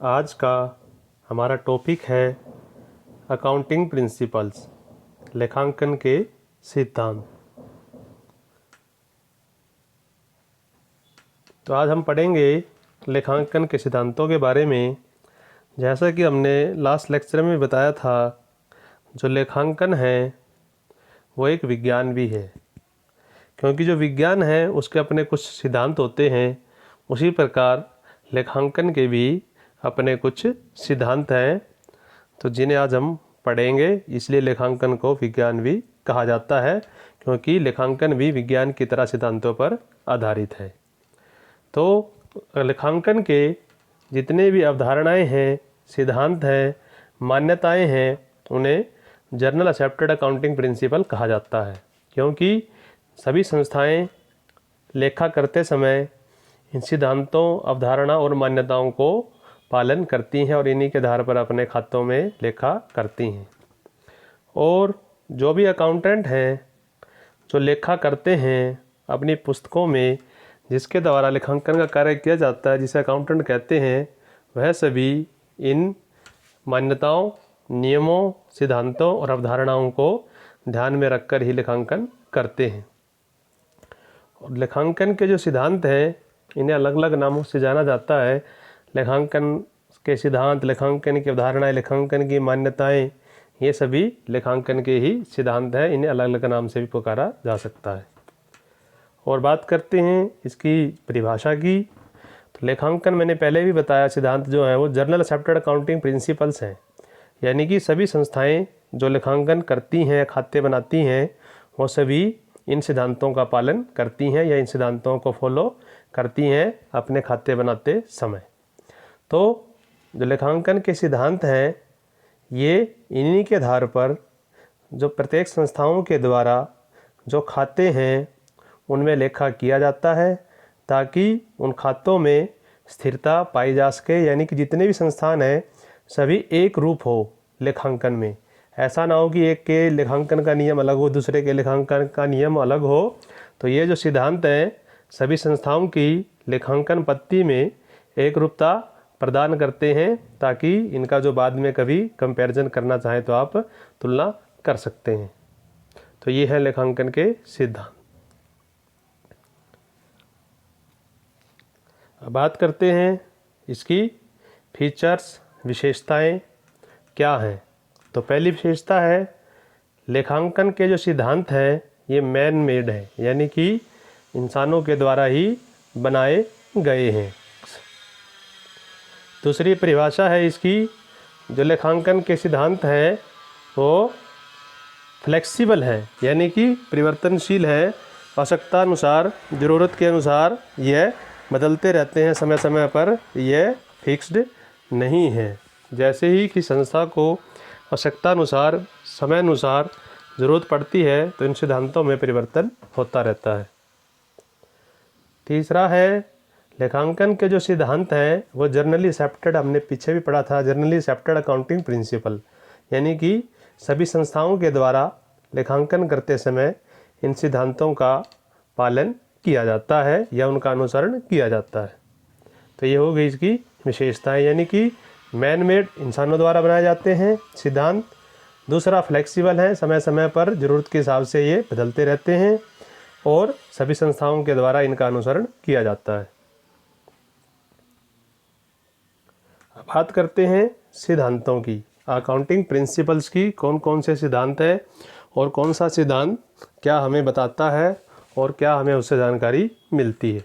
आज का हमारा टॉपिक है अकाउंटिंग प्रिंसिपल्स, लेखांकन के सिद्धांत। तो आज हम पढ़ेंगे लेखांकन के सिद्धांतों के बारे में। जैसा कि हमने लास्ट लेक्चर में बताया था, जो लेखांकन है वो एक विज्ञान भी है, क्योंकि जो विज्ञान है उसके अपने कुछ सिद्धांत होते हैं। उसी प्रकार लेखांकन के भी अपने कुछ सिद्धांत हैं, तो जिन्हें आज हम पढ़ेंगे। इसलिए लेखांकन को विज्ञान भी कहा जाता है, क्योंकि लेखांकन भी विज्ञान की तरह सिद्धांतों पर आधारित है। तो लेखांकन के जितने भी अवधारणाएं हैं, सिद्धांत हैं, मान्यताएं हैं, उन्हें जर्नल एक्सेप्टेड अकाउंटिंग प्रिंसिपल कहा जाता है, क्योंकि सभी संस्थाएं लेखा करते समय इन सिद्धांतों, अवधारणा और मान्यताओं को पालन करती हैं और इन्हीं के आधार पर अपने खातों में लेखा करती हैं। और जो भी अकाउंटेंट हैं जो लेखा करते हैं अपनी पुस्तकों में, जिसके द्वारा लेखांकन का कार्य किया जाता है, जिसे अकाउंटेंट कहते हैं, वह सभी इन मान्यताओं, नियमों, सिद्धांतों और अवधारणाओं को ध्यान में रखकर ही लेखांकन करते हैं। और लेखांकन के जो सिद्धांत हैं इन्हें अलग अलग नामों से जाना जाता है। लेखांकन के सिद्धांत, लेखांकन की अवधारणाएं, लेखांकन की मान्यताएं, ये सभी लेखांकन के ही सिद्धांत हैं। इन्हें अलग अलग नाम से भी पुकारा जा सकता है। और बात करते हैं इसकी परिभाषा की, तो लेखांकन मैंने पहले भी बताया, सिद्धांत जो है वो जर्नल एक्सेप्टेड अकाउंटिंग प्रिंसिपल्स हैं। यानी कि सभी संस्थाएं जो लेखांकन करती हैं, खाते बनाती हैं, वो सभी इन सिद्धांतों का पालन करती हैं या इन सिद्धांतों को फॉलो करती हैं अपने खाते बनाते समय। तो जो लेखांकन के सिद्धांत हैं, ये इन्हीं के आधार पर जो प्रत्येक संस्थाओं के द्वारा जो खाते हैं उनमें लेखा किया जाता है, ताकि उन खातों में स्थिरता पाई जा सके। यानी कि जितने भी संस्थान हैं सभी एक रूप हो लेखांकन में। ऐसा ना हो कि एक के लेखांकन का नियम अलग हो, दूसरे के लेखांकन का नियम अलग हो। तो ये जो सिद्धांत हैं सभी संस्थाओं की लेखांकन पद्धति में एक रूपता प्रदान करते हैं, ताकि इनका जो बाद में कभी कंपैरिजन करना चाहें तो आप तुलना कर सकते हैं। तो ये है लेखांकन के सिद्धांत। अब बात करते हैं इसकी फीचर्स, विशेषताएं क्या हैं। तो पहली विशेषता है, लेखांकन के जो सिद्धांत हैं ये मैन मेड है, यानी कि इंसानों के द्वारा ही बनाए गए हैं। दूसरी परिभाषा है इसकी, जो लेखांकन के सिद्धांत हैं वो फ्लेक्सिबल है, यानी कि परिवर्तनशील है। आवश्यकता अनुसार, ज़रूरत के अनुसार यह बदलते रहते हैं, समय समय पर यह फिक्स्ड नहीं है। जैसे ही कि संस्था को आवश्यकता अनुसार, समय अनुसार ज़रूरत पड़ती है तो इन सिद्धांतों में परिवर्तन होता रहता है। तीसरा है, लेखांकन के जो सिद्धांत हैं वो जर्नली एक्सेप्टेड, हमने पीछे भी पढ़ा था, जर्नली एक्सेप्टेड अकाउंटिंग प्रिंसिपल, यानी कि सभी संस्थाओं के द्वारा लेखांकन करते समय इन सिद्धांतों का पालन किया जाता है या उनका अनुसरण किया जाता है। तो ये हो गई इसकी विशेषताएं, यानी कि मैन मेड, इंसानों द्वारा बनाए जाते हैं सिद्धांत। दूसरा, फ्लेक्सिबल है, समय समय पर ज़रूरत के हिसाब से ये बदलते रहते हैं और सभी संस्थाओं के द्वारा इनका अनुसरण किया जाता है। अब बात करते हैं सिद्धांतों की, अकाउंटिंग प्रिंसिपल्स की। कौन कौन से सिद्धांत हैं और कौन सा सिद्धांत क्या हमें बताता है और क्या हमें उससे जानकारी मिलती है।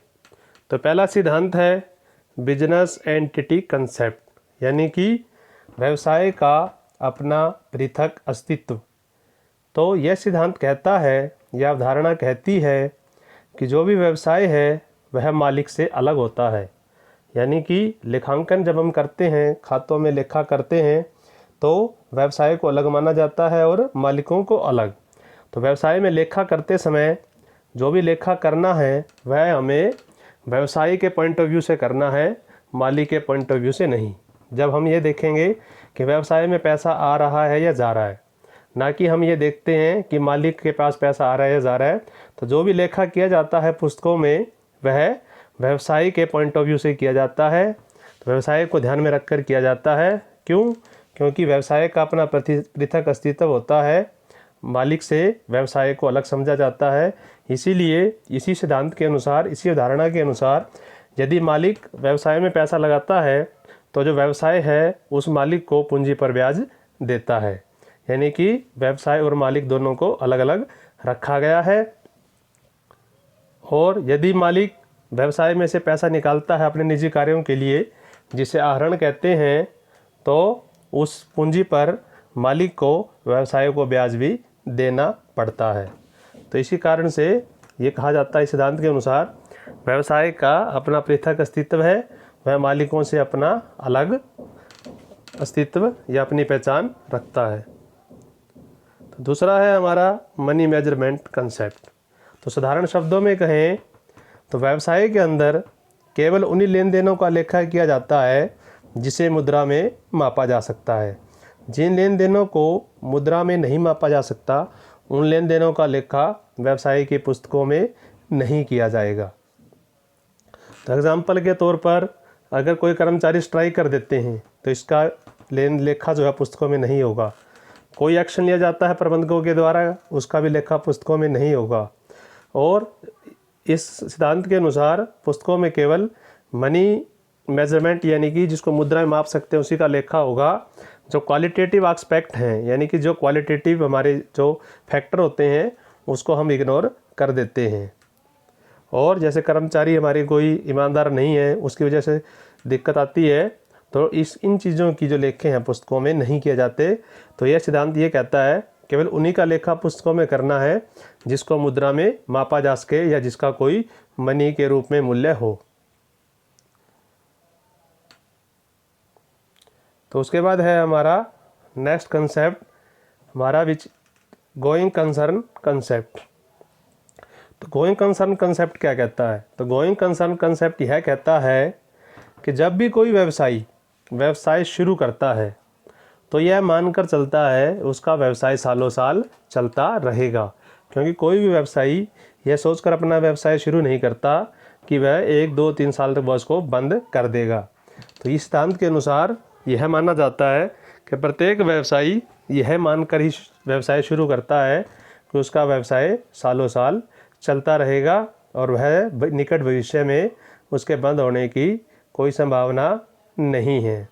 तो पहला सिद्धांत है बिजनेस एंटिटी कंसेप्ट, यानी कि व्यवसाय का अपना पृथक अस्तित्व। तो यह सिद्धांत कहता है, यह अवधारणा कहती है कि जो भी व्यवसाय है वह मालिक से अलग होता है। यानी कि लेखांकन जब हम करते हैं, खातों में लेखा करते हैं, तो व्यवसाय को अलग माना जाता है और मालिकों को अलग। तो व्यवसाय में लेखा करते समय जो भी लेखा करना है वह हमें व्यवसाय के पॉइंट ऑफ व्यू से करना है, मालिक के पॉइंट ऑफ व्यू से नहीं। जब हम ये देखेंगे कि व्यवसाय में पैसा आ रहा है या जा रहा है, ना कि हम ये देखते हैं कि मालिक के पास पैसा आ रहा है या जा रहा है, तो जो भी लेखा किया जाता है पुस्तकों में वह व्यवसाय के पॉइंट ऑफ व्यू से किया जाता है। तो व्यवसाय को ध्यान में रखकर किया जाता है। क्यों? क्योंकि व्यवसाय का अपना पृथक अस्तित्व होता है, मालिक से व्यवसाय को अलग समझा जाता है। इसीलिए इसी सिद्धांत के अनुसार, इसी अवधारणा के अनुसार, यदि मालिक व्यवसाय में पैसा लगाता है तो जो व्यवसाय है उस मालिक को पूंजी पर ब्याज देता है। यानी कि व्यवसाय और मालिक दोनों को अलग अलग रखा गया है। और यदि मालिक व्यवसाय में से पैसा निकालता है अपने निजी कार्यों के लिए, जिसे आहरण कहते हैं, तो उस पूंजी पर मालिक को व्यवसाय को ब्याज भी देना पड़ता है। तो इसी कारण से ये कहा जाता है, सिद्धांत के अनुसार व्यवसाय का अपना पृथक अस्तित्व है, वह मालिकों से अपना अलग अस्तित्व या अपनी पहचान रखता है। तो दूसरा है हमारा मनी मेजरमेंट कंसेप्ट। तो साधारण शब्दों में कहें तो व्यवसाय के अंदर केवल उन्हीं लेन देनों का लेखा किया जाता है जिसे मुद्रा में मापा जा सकता है। जिन लेन देनों को मुद्रा में नहीं मापा जा सकता, उन लेन देनों का लेखा व्यवसाय की पुस्तकों में नहीं किया जाएगा। तो एग्जाम्पल के तौर पर अगर कोई कर्मचारी स्ट्राइक कर देते हैं तो इसका लेखा जो है पुस्तकों में नहीं होगा। कोई एक्शन लिया जाता है प्रबंधकों के द्वारा, उसका भी लेखा पुस्तकों में नहीं होगा। और इस सिद्धांत के अनुसार पुस्तकों में केवल मनी मेजरमेंट यानी कि जिसको मुद्रा में माप सकते हैं उसी का लेखा होगा। जो क्वालिटेटिव एस्पेक्ट हैं यानी कि जो क्वालिटेटिव हमारे जो फैक्टर होते हैं उसको हम इग्नोर कर देते हैं। और जैसे कर्मचारी हमारी कोई ईमानदार नहीं है, उसकी वजह से दिक्कत आती है, तो इन चीज़ों की जो लेखे हैं पुस्तकों में नहीं किए जाते। तो यह सिद्धांत ये कहता है केवल उन्हीं का लेखा पुस्तकों में करना है जिसको मुद्रा में मापा जा सके या जिसका कोई मनी के रूप में मूल्य हो। तो उसके बाद है हमारा नेक्स्ट कंसेप्ट हमारा गोइंग कंसर्न कंसेप्ट। तो गोइंग कंसर्न कंसेप्ट क्या कहता है? तो गोइंग कंसर्न कंसेप्ट यह कहता है कि जब भी कोई व्यवसाय शुरू करता है तो यह मानकर चलता है उसका व्यवसाय सालों साल चलता रहेगा। क्योंकि कोई भी व्यवसायी यह सोचकर अपना व्यवसाय शुरू नहीं करता कि वह 1, 2, 3 साल तक उसको बंद कर देगा। तो इस सिद्धांत के अनुसार यह माना जाता है कि प्रत्येक व्यवसायी यह मानकर ही व्यवसाय शुरू करता है कि उसका व्यवसाय सालों साल चलता रहेगा और वह निकट भविष्य में उसके बंद होने की कोई संभावना नहीं है।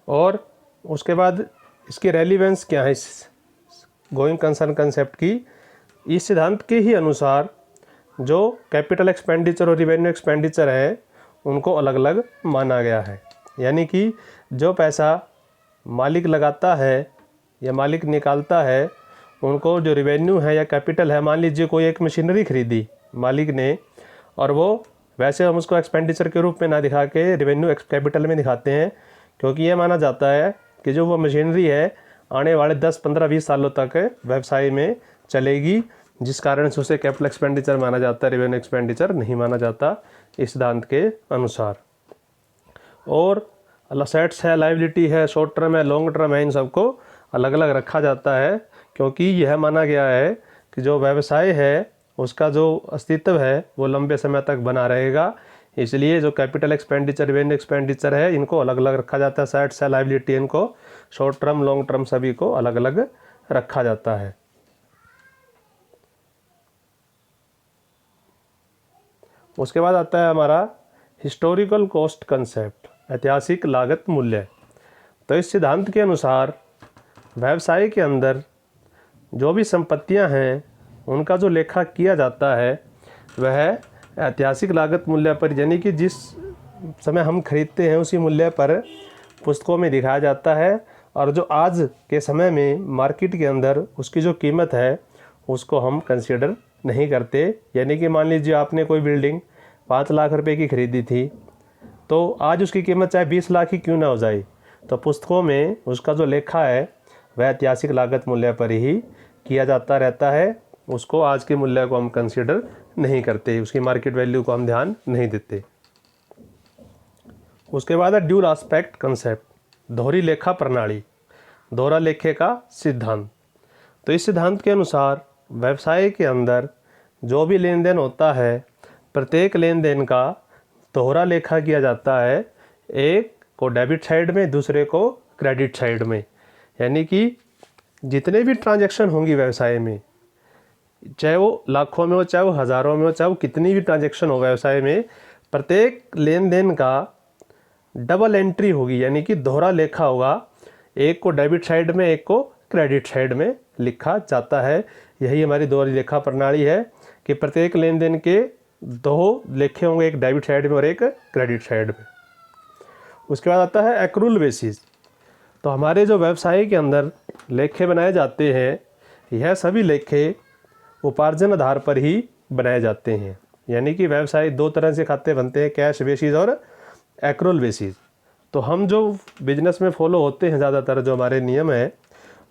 और उसके बाद इसकी रेलिवेंस क्या है इस गोइंग कंसर्न कंसेप्ट की? इस सिद्धांत के ही अनुसार जो कैपिटल एक्सपेंडिचर और रिवेन्यू एक्सपेंडिचर है उनको अलग अलग माना गया है। यानी कि जो पैसा मालिक लगाता है या मालिक निकालता है, उनको जो रिवेन्यू है या कैपिटल है, मान लीजिए कोई एक मशीनरी खरीदी मालिक ने, और वो वैसे हम उसको एक्सपेंडिचर के रूप में ना दिखा के रिवेन्यू कैपिटल में दिखाते हैं, क्योंकि ये माना जाता है कि जो वो मशीनरी है आने वाले 10, 15, 20 सालों तक व्यवसाय में चलेगी, जिस कारण से उसे कैपिटल एक्सपेंडिचर माना जाता है, रिवेन्यू एक्सपेंडिचर नहीं माना जाता इस सिद्धांत के अनुसार। और असेट्स है, लायबिलिटी है, शॉर्ट टर्म है, लॉन्ग टर्म है, इन सबको अलग अलग रखा जाता है, क्योंकि यह माना गया है कि जो व्यवसाय है उसका जो अस्तित्व है वो लंबे समय तक बना रहेगा। इसलिए जो कैपिटल एक्सपेंडिचर, रिवेन्यू एक्सपेंडिचर है, इनको अलग अलग रखा जाता है। असेट्स है, लायबिलिटी, इनको शॉर्ट टर्म, लॉन्ग टर्म सभी को अलग अलग रखा जाता है। उसके बाद आता है हमारा हिस्टोरिकल कॉस्ट कंसेप्ट, ऐतिहासिक लागत मूल्य। तो इस सिद्धांत के अनुसार व्यवसाय के अंदर जो भी संपत्तियां हैं उनका जो लेखा किया जाता है वह ऐतिहासिक लागत मूल्य पर, यानी कि जिस समय हम खरीदते हैं उसी मूल्य पर पुस्तकों में दिखाया जाता है। और जो आज के समय में मार्केट के अंदर उसकी जो कीमत है उसको हम कंसीडर नहीं करते। यानी कि मान लीजिए आपने कोई बिल्डिंग 5 लाख रुपए की खरीदी थी, तो आज उसकी कीमत चाहे 20 लाख ही क्यों ना हो जाए, तो पुस्तकों में उसका जो लेखा है वह ऐतिहासिक लागत मूल्य पर ही किया जाता रहता है। उसको आज के मूल्य को हम कंसीडर नहीं करते, उसकी मार्केट वैल्यू को हम ध्यान नहीं देते। उसके बाद है ड्यूल एस्पेक्ट कंसेप्ट, दोहरी लेखा प्रणाली, दोहरा लेखे का सिद्धांत। तो इस सिद्धांत के अनुसार व्यवसाय के अंदर जो भी लेन देन होता है, प्रत्येक लेन देन का दोहरा लेखा किया जाता है, एक को डेबिट साइड में, दूसरे को क्रेडिट साइड में। यानी कि जितने भी ट्रांजैक्शन होंगी व्यवसाय में, चाहे वो लाखों में हो, चाहे वो हज़ारों में हो, चाहे वो कितनी भी ट्रांजैक्शन हो व्यवसाय में, प्रत्येक लेन देन का डबल एंट्री होगी, यानी कि दोहरा लेखा होगा। एक को डेबिट साइड में, एक को क्रेडिट साइड में लिखा जाता है। यही हमारी दोहरी लेखा प्रणाली है कि प्रत्येक लेन देन के दो लेखे होंगे, एक डेबिट साइड में और एक क्रेडिट साइड में। उसके बाद आता है एक्रूल बेसिस। तो हमारे जो व्यवसाय के अंदर लेखे बनाए जाते हैं, यह सभी लेखे उपार्जन आधार पर ही बनाए जाते हैं। यानी कि व्यवसाय दो तरह से खाते बनते हैं, कैश बेसिस और एक्रूल बेसिस। तो हम जो बिजनेस में फॉलो होते हैं ज़्यादातर जो हमारे नियम है,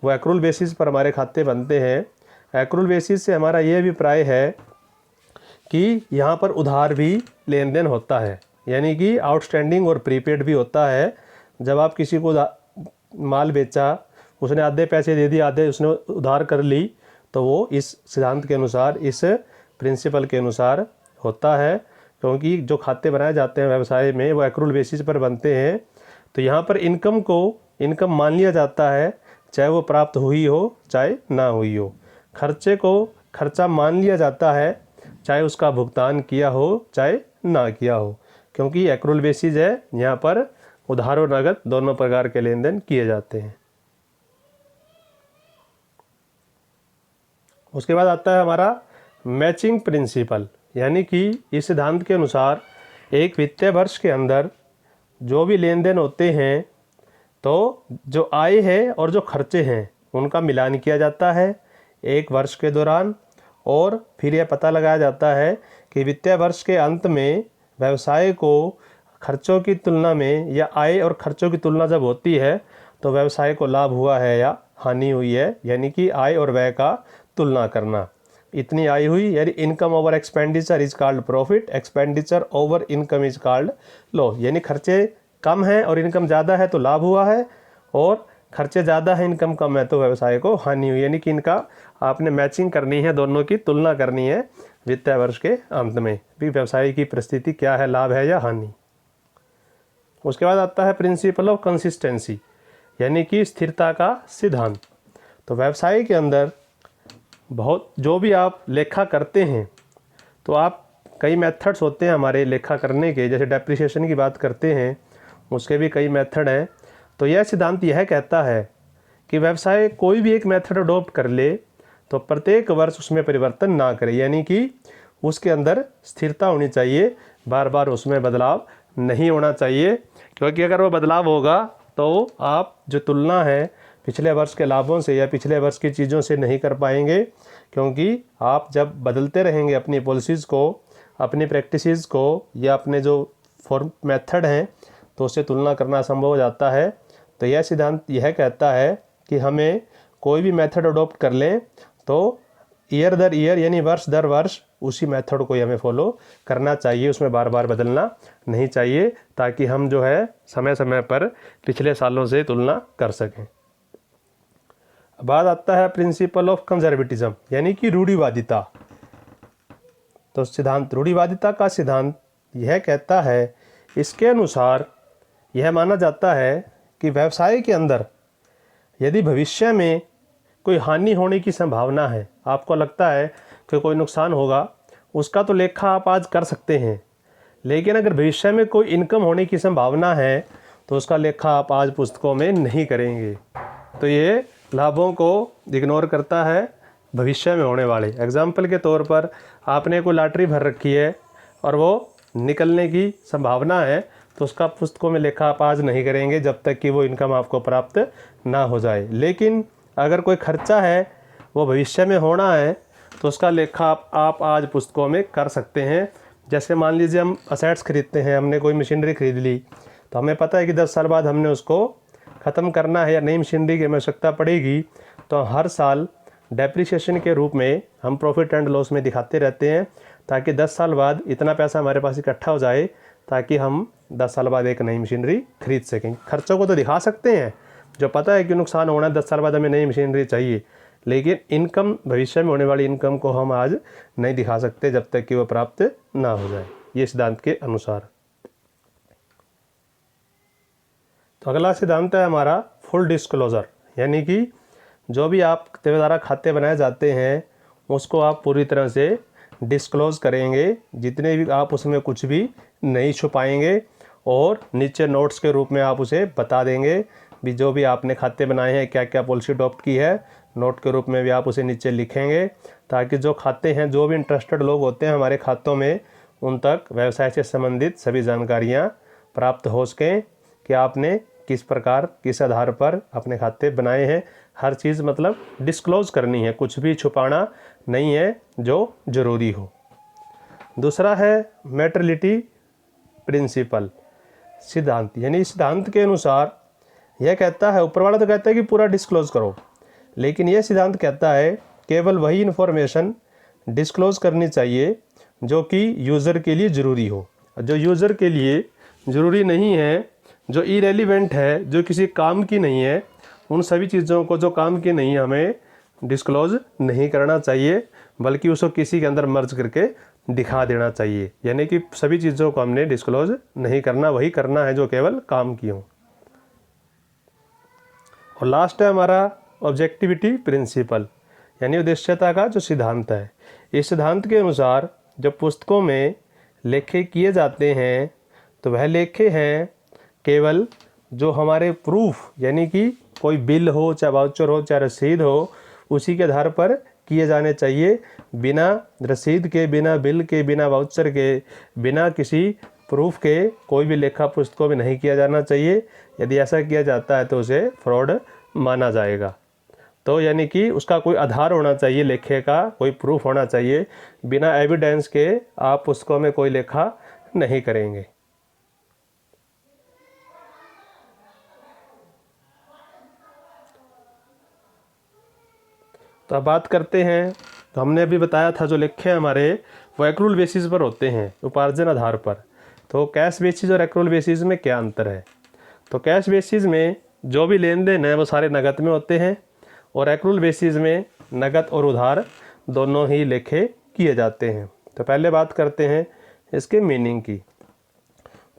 वो एक्रूल बेसिस पर हमारे खाते बनते हैं। एक्रूल बेसिस से हमारा ये अभिप्राय है कि यहाँ पर उधार भी लेन देन होता है, यानी कि आउटस्टैंडिंग और प्रीपेड भी होता है। जब आप किसी को माल बेचा, उसने आधे पैसे दे दिए, आधे उसने उधार कर ली, तो वो इस सिद्धांत के अनुसार, इस प्रिंसिपल के अनुसार होता है। क्योंकि जो खाते बनाए जाते हैं व्यवसाय में वो एक्रूल बेसिस पर बनते हैं। तो यहाँ पर इनकम को इनकम मान लिया जाता है, चाहे वो प्राप्त हुई हो चाहे ना हुई हो। खर्चे को खर्चा मान लिया जाता है, चाहे उसका भुगतान किया हो चाहे ना किया हो। क्योंकि एक्रूल बेसिस है, यहाँ पर उधार और नगद दोनों प्रकार के लेन देन किए जाते हैं। उसके बाद आता है हमारा मैचिंग प्रिंसिपल। यानी कि इस सिद्धांत के अनुसार एक वित्तीय वर्ष के अंदर जो भी लेन देन होते हैं, तो जो आय है और जो खर्चे हैं उनका मिलान किया जाता है एक वर्ष के दौरान। और फिर यह पता लगाया जाता है कि वित्तीय वर्ष के अंत में व्यवसाय को खर्चों की तुलना में, या आय और खर्चों की तुलना जब होती है, तो व्यवसाय को लाभ हुआ है या हानि हुई है। यानी कि आय और व्यय का तुलना करना। इतनी आय हुई, यानी income over expenditure is called profit, expenditure over income is called loss. यानी खर्चे कम है और इनकम ज़्यादा है तो लाभ हुआ है, और खर्चे ज़्यादा है इनकम कम है तो व्यवसाय को हानि हुई। यानी कि इनका आपने मैचिंग करनी है, दोनों की तुलना करनी है वित्तीय वर्ष के अंत में भी व्यवसाय की परिस्थिति क्या है, लाभ है या हानि। उसके बाद आता है प्रिंसिपल ऑफ कंसिस्टेंसी, यानी कि स्थिरता का सिद्धांत। तो व्यवसाय के अंदर बहुत जो भी आप लेखा करते हैं, तो आप कई मेथड्स होते हैं हमारे लेखा करने के। जैसे डेप्रिसिएशन की बात करते हैं, उसके भी कई मेथड हैं। तो यह सिद्धांत यह कहता है कि व्यवसाय कोई भी एक मेथड अडॉप्ट कर ले तो प्रत्येक वर्ष उसमें परिवर्तन ना करे, यानी कि उसके अंदर स्थिरता होनी चाहिए, बार बार उसमें बदलाव नहीं होना चाहिए। क्योंकि अगर वो बदलाव होगा तो आप जो तुलना है पिछले वर्ष के लाभों से या पिछले वर्ष की चीज़ों से नहीं कर पाएंगे। क्योंकि आप जब बदलते रहेंगे अपनी पॉलिसीज़ को, अपनी प्रैक्टिसेस को, या अपने जो फॉर्म मेथड हैं, तो उससे तुलना करना असंभव हो जाता है। तो यह सिद्धांत यह कहता है कि हमें कोई भी मेथड अडॉप्ट कर लें तो ईयर दर ईयर, यानी वर्ष दर वर्ष उसी मेथड को हमें फॉलो करना चाहिए, उसमें बार बार बदलना नहीं चाहिए, ताकि हम जो है समय समय पर पिछले सालों से तुलना कर सकें। बाद आता है प्रिंसिपल ऑफ कंजर्वेटिज्म, यानी कि रूढ़िवादिता। तो सिद्धांत रूढ़िवादिता का सिद्धांत यह कहता है, इसके अनुसार यह माना जाता है कि व्यवसाय के अंदर यदि भविष्य में कोई हानि होने की संभावना है, आपको लगता है कि कोई नुकसान होगा, उसका तो लेखा आप आज कर सकते हैं। लेकिन अगर भविष्य में कोई इनकम होने की संभावना है तो उसका लेखा आप आज पुस्तकों में नहीं करेंगे। तो ये लाभों को इग्नोर करता है भविष्य में होने वाले। एग्जाम्पल के तौर पर आपने कोई लॉटरी भर रखी है और वो निकलने की संभावना है, तो उसका पुस्तकों में लेखा आप आज नहीं करेंगे जब तक कि वो इनकम आपको प्राप्त ना हो जाए। लेकिन अगर कोई खर्चा है वो भविष्य में होना है तो उसका लेखा आप आज पुस्तकों में कर सकते हैं। जैसे मान लीजिए हम असेट्स खरीदते हैं, हमने कोई मशीनरी खरीद ली, तो हमें पता है कि 10 साल बाद हमने उसको ख़त्म करना है या नई मशीनरी की आवश्यकता पड़ेगी, तो हर साल डेप्रिसिएशन के रूप में हम प्रॉफिट एंड लॉस में दिखाते रहते हैं, ताकि 10 साल बाद इतना पैसा हमारे पास इकट्ठा हो जाए ताकि हम 10 साल बाद एक नई मशीनरी खरीद सकें। खर्चों को तो दिखा सकते हैं, जो पता है कि नुकसान होना है, 10 साल बाद हमें नई मशीनरी चाहिए, लेकिन इनकम, भविष्य में होने वाली इनकम को हम आज नहीं दिखा सकते जब तक कि वो प्राप्त ना हो जाए, ये सिद्धांत के अनुसार। तो अगला सिद्धांत है हमारा फुल डिस्क्लोज़र, यानी कि जो भी आपके द्वारा खाते बनाए जाते हैं उसको आप पूरी तरह से डिस्क्लोज़ करेंगे, जितने भी आप उसमें कुछ भी नहीं छुपाएंगे और नीचे नोट्स के रूप में आप उसे बता देंगे भी जो भी आपने खाते बनाए हैं क्या क्या पॉलिसी अडॉप्ट की है, नोट के रूप में भी आप उसे नीचे लिखेंगे, ताकि जो खाते हैं, जो भी इंटरेस्टेड लोग होते हैं हमारे खातों में, उन तक व्यवसाय से संबंधित सभी जानकारियाँ प्राप्त हो सकें कि आपने किस प्रकार किस आधार पर अपने खाते बनाए हैं। हर चीज़ मतलब डिस्क्लोज़ करनी है, कुछ भी छुपाना नहीं है जो ज़रूरी हो। दूसरा है मैटरलिटी प्रिंसिपल, सिद्धांत, यानी सिद्धांत के अनुसार यह कहता है, ऊपर वाला तो कहता है कि पूरा डिस्क्लोज़ करो, लेकिन यह सिद्धांत कहता है केवल वही इन्फॉर्मेशन डिस्क्लोज़ करनी चाहिए जो कि यूज़र के लिए ज़रूरी हो। जो यूज़र के लिए ज़रूरी नहीं है, जो इरेलीवेंट है, जो किसी काम की नहीं है, उन सभी चीज़ों को जो काम की नहीं है हमें डिस्क्लोज़ नहीं करना चाहिए, बल्कि उसको किसी के अंदर मर्ज करके दिखा देना चाहिए। यानी कि सभी चीज़ों को हमने डिस्क्लोज़ नहीं करना, वही करना है जो केवल काम की हो। और लास्ट है हमारा ऑब्जेक्टिविटी प्रिंसिपल, यानी उद्देश्यता का जो सिद्धांत है। इस सिद्धांत के अनुसार जब पुस्तकों में लेखे किए जाते हैं तो वह लेखे हैं केवल जो हमारे प्रूफ, यानी कि कोई बिल हो, चाहे वाउचर हो, चाहे रसीद हो, उसी के आधार पर किए जाने चाहिए। बिना रसीद के, बिना बिल के, बिना वाउचर के, बिना किसी प्रूफ के कोई भी लेखा पुस्तकों में नहीं किया जाना चाहिए। यदि ऐसा किया जाता है तो उसे फ्रॉड माना जाएगा। तो यानी कि उसका कोई आधार होना चाहिए, लेखे का कोई प्रूफ होना चाहिए। बिना एविडेंस के आप पुस्तकों में कोई लेखा नहीं करेंगे। तो अब बात करते हैं, तो हमने अभी बताया था जो लेखे हमारे वो एक्रूल बेसिस पर होते हैं, उपार्जन आधार पर। तो कैश बेसिस और एक्रूल बेसिस में क्या अंतर है? तो कैश बेसिस में जो भी लेन देन है वो सारे नगद में होते हैं, और एक्रूल बेसिस में नगद और उधार दोनों ही लेखे किए जाते हैं। तो पहले बात करते हैं इसके मीनिंग की।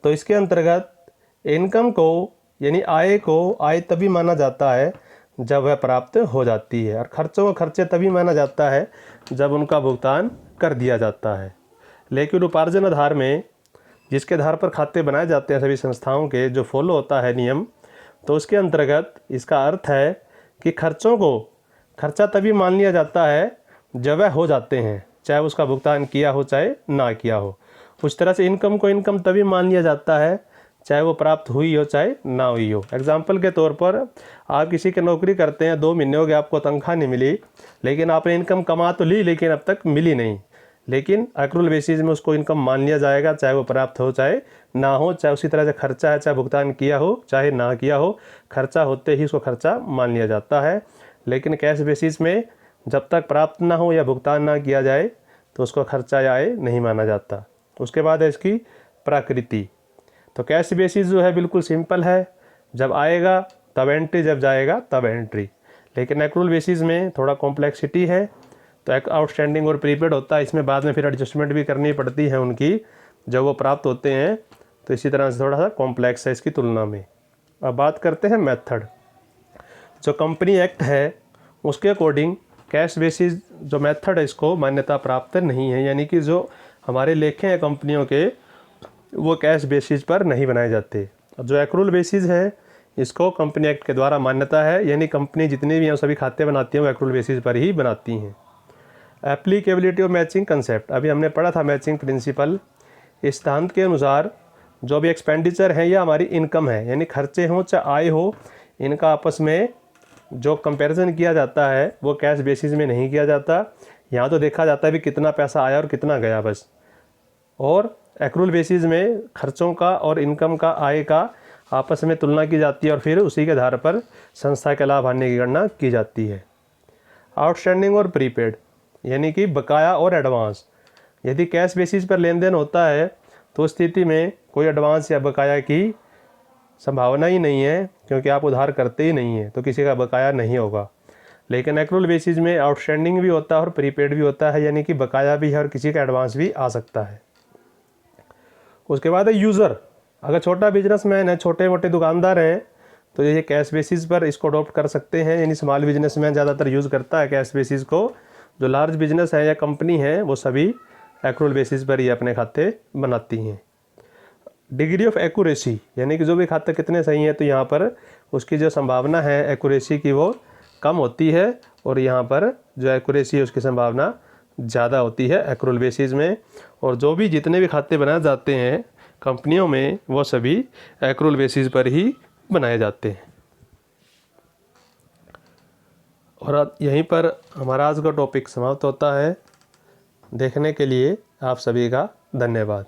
तो इसके अंतर्गत इनकम को, यानी आय को आय तभी माना जाता है जब वह प्राप्त हो जाती है, और खर्चों को खर्चे तभी माना जाता है जब उनका भुगतान कर दिया जाता है। लेकिन उपार्जन आधार में, जिसके आधार पर खाते बनाए जाते हैं सभी संस्थाओं के, जो फॉलो होता है नियम, तो उसके अंतर्गत इसका अर्थ है कि खर्चों को खर्चा तभी मान लिया जाता है जब वह हो जाते हैं, चाहे उसका भुगतान किया हो चाहे ना किया हो। उस तरह से इनकम को इनकम तभी मान लिया जाता है चाहे वो प्राप्त हुई हो चाहे ना हुई हो। एग्जाम्पल के तौर पर आप किसी की नौकरी करते हैं, 2 महीने हो गए आपको तनख्वाह नहीं मिली, लेकिन आपने इनकम कमा तो ली लेकिन अब तक मिली नहीं, लेकिन एक्रूल बेसिस में उसको इनकम मान लिया जाएगा चाहे वो प्राप्त हो चाहे ना हो। चाहे उसी तरह से खर्चा है, चाहे भुगतान किया हो चाहे ना किया हो, खर्चा होते ही उसको खर्चा मान लिया जाता है। लेकिन कैश बेसिस में जब तक प्राप्त ना हो या भुगतान ना किया जाए तो उसको खर्चा या आय नहीं माना जाता। उसके बाद है इसकी प्रकृति। तो कैश बेसिस जो है बिल्कुल सिंपल है, जब आएगा तब एंट्री, जब जाएगा तब एंट्री। लेकिन एक्रूल बेसिस में थोड़ा कॉम्प्लेक्सिटी है, तो एक आउटस्टैंडिंग और प्रीपेड होता है, इसमें बाद में फिर एडजस्टमेंट भी करनी पड़ती है उनकी जब वो प्राप्त होते हैं। तो इसी तरह से थोड़ा सा कॉम्प्लेक्स है इसकी तुलना में। अब बात करते हैं मेथड। जो कंपनी एक्ट है उसके अकॉर्डिंग कैश बेसिस जो मेथड है इसको मान्यता प्राप्त नहीं है, यानी कि जो हमारे लेखे हैं कंपनियों के वो कैश बेसिस पर नहीं बनाए जाते। अब जो एक्रूल बेसिस है इसको कंपनी एक्ट के द्वारा मान्यता है, यानी कंपनी जितनी भी हैं सभी खाते बनाती हैं वो एक्रूल बेसिस पर ही बनाती हैं। एप्लीकेबिलिटी ऑफ मैचिंग कंसेप्ट, अभी हमने पढ़ा था मैचिंग प्रिंसिपल। इस सिद्धांत के अनुसार जो भी एक्सपेंडिचर है या हमारी इनकम है, यानी खर्चे हों चाहे आय हो, इनका आपस में जो कंपैरिजन किया जाता है वो कैश बेसिस में नहीं किया जाता। यहाँ तो देखा जाता है भी कितना पैसा आया और कितना गया बस। और एक्रूल बेसिस में खर्चों का और इनकम का, आय का आपस में तुलना की जाती है और फिर उसी के आधार पर संस्था के लाभ हानि की गणना की जाती है। आउटस्टैंडिंग और प्रीपेड, यानी कि बकाया और एडवांस। यदि कैश बेसिस पर लेन देन होता है तो स्थिति में कोई एडवांस या बकाया की संभावना ही नहीं है, क्योंकि आप उधार करते ही नहीं हैं तो किसी का बकाया नहीं होगा। लेकिन एक्रूल बेसिस में आउटस्टैंडिंग भी होता है और प्रीपेड भी होता है, यानी कि बकाया भी है और किसी का एडवांस भी आ सकता है। उसके बाद है यूज़र, अगर छोटा बिजनेसमैन है, छोटे मोटे दुकानदार हैं, तो ये कैश बेसिस पर इसको अडॉप्ट कर सकते हैं। यानी स्मॉल बिजनेसमैन ज़्यादातर यूज़ करता है कैश बेसिस को। जो लार्ज बिजनेस है या कंपनी है वो सभी एक्रूअल बेसिस पर ही अपने खाते बनाती हैं। डिग्री ऑफ एक्यूरेसी, यानी कि जो भी खाते कितने सही हैं, तो यहाँ पर उसकी जो संभावना है एक्यूरेसी की वो कम होती है, और यहाँ पर जो एक्यूरेसी है उसकी संभावना ज़्यादा होती है एक्रूअल बेसिस में। और जो भी जितने भी खाते बनाए जाते हैं कंपनियों में, वो सभी एक्रूअल बेसिस पर ही बनाए जाते हैं। और यहीं पर हमारा आज का टॉपिक समाप्त होता है। देखने के लिए आप सभी का धन्यवाद।